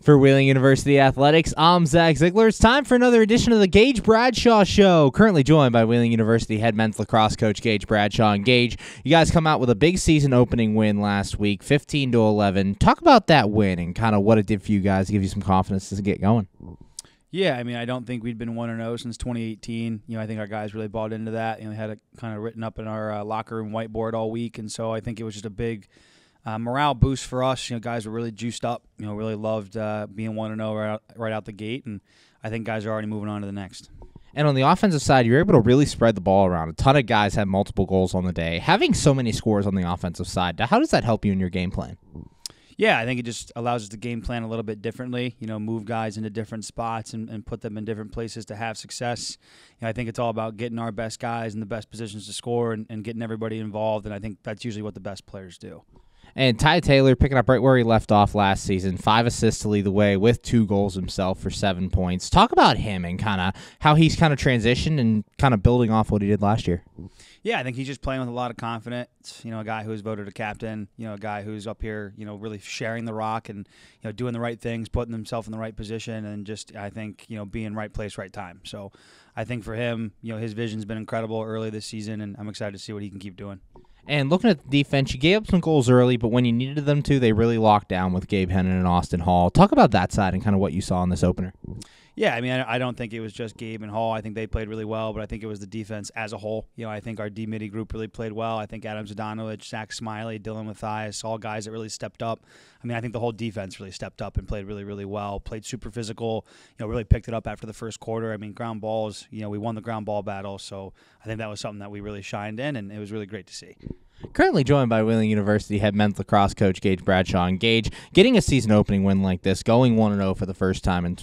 For Wheeling University Athletics, I'm Zach Ziegler. It's time for another edition of the Gage Bradshaw Show. Currently joined by Wheeling University head men's lacrosse coach Gage Bradshaw. And Gage, you guys come out with a big season opening win last week, 15-11. Talk about that win and kind of what it did for you guys to give you some confidence to get going. Yeah, I mean, I don't think we'd been 1-0 since 2018. I think our guys really bought into that. We had it kind of written up in our locker room whiteboard all week, and so I think it was just a big morale boost for us. Guys were really juiced up. Really loved being 1-0 right out the gate, and I think guys are already moving on to the next. And on the offensive side, you're able to really spread the ball around. A ton of guys had multiple goals on the day. Having so many scores on the offensive side, how does that help you in your game plan? Yeah, I think it just allows us to game plan a little bit differently, move guys into different spots and put them in different places to have success. I think it's all about getting our best guys in the best positions to score and getting everybody involved, and I think that's usually what the best players do. And Ty Taylor picking up right where he left off last season, 5 assists to lead the way with 2 goals himself for 7 points. Talk about him and kind of how he's kind of transitioned and kind of building off what he did last year. Yeah, I think he's just playing with a lot of confidence. A guy who was voted a captain, a guy who's up here, really sharing the rock and, doing the right things, putting himself in the right position, and just, I think, being right place, right time. So I think for him, his vision's been incredible early this season, and I'm excited to see what he can keep doing. And looking at the defense, you gave up some goals early, but when you needed them to, they really locked down with Gabe Hennon and Austin Hall. Talk about that side and kind of what you saw in this opener. Yeah, I mean, I don't think it was just Gabe and Hall. I think they played really well, but I think it was the defense as a whole. I think our D-Midi group really played well. I think Adam Zadanovich, Zach Smiley, Dylan Mathias, all guys that really stepped up. I mean, I think the whole defense really stepped up and played really, really well, played super physical, really picked it up after the first quarter. I mean, ground balls, we won the ground ball battle, so I think that was something that we really shined in, and it was really great to see. Currently joined by Wheeling University head men's lacrosse coach Gage Bradshaw. And Gage, getting a season opening win like this, going 1-0 for the first time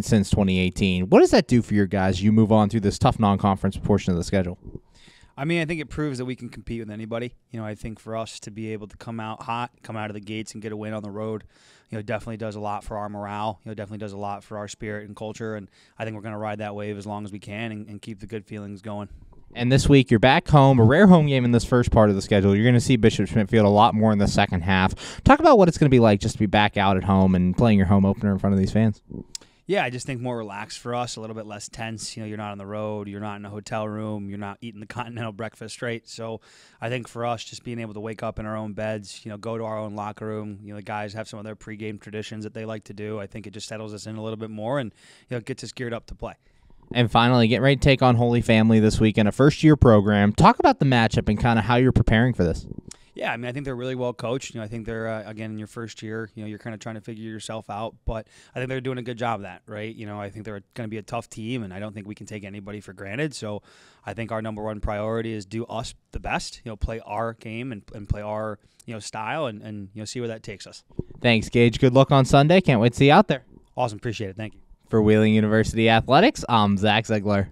since 2018, what does that do for your guys as you move on through this tough non-conference portion of the schedule? I mean, I think it proves that we can compete with anybody. I think for us to be able to come out hot, come out of the gates and get a win on the road, definitely does a lot for our morale. Definitely does a lot for our spirit and culture, and I think we're going to ride that wave as long as we can and keep the good feelings going. And this week, you're back home, a rare home game in this first part of the schedule. You're going to see Bishop Smithfield a lot more in the second half. Talk about what it's going to be like just to be back out at home and playing your home opener in front of these fans. Yeah, I just think more relaxed for us, a little bit less tense. You're not on the road, you're not in a hotel room, you're not eating the continental breakfast straight. So I think for us, just being able to wake up in our own beds, go to our own locker room, the guys have some of their pregame traditions that they like to do. I think it just settles us in a little bit more and gets us geared up to play. And finally, getting ready to take on Holy Family this week in a first-year program. Talk about the matchup and kind of how you're preparing for this. Yeah, I mean, I think they're really well coached. I think they're, again, in your first year, you're kind of trying to figure yourself out. But I think they're doing a good job of that, right? I think they're going to be a tough team, and I don't think we can take anybody for granted. So I think our number one priority is do us the best, play our game and play our, style and see where that takes us. Thanks, Gage. Good luck on Sunday. Can't wait to see you out there. Awesome. Appreciate it. Thank you. For Wheeling University Athletics, I'm Zach Ziegler.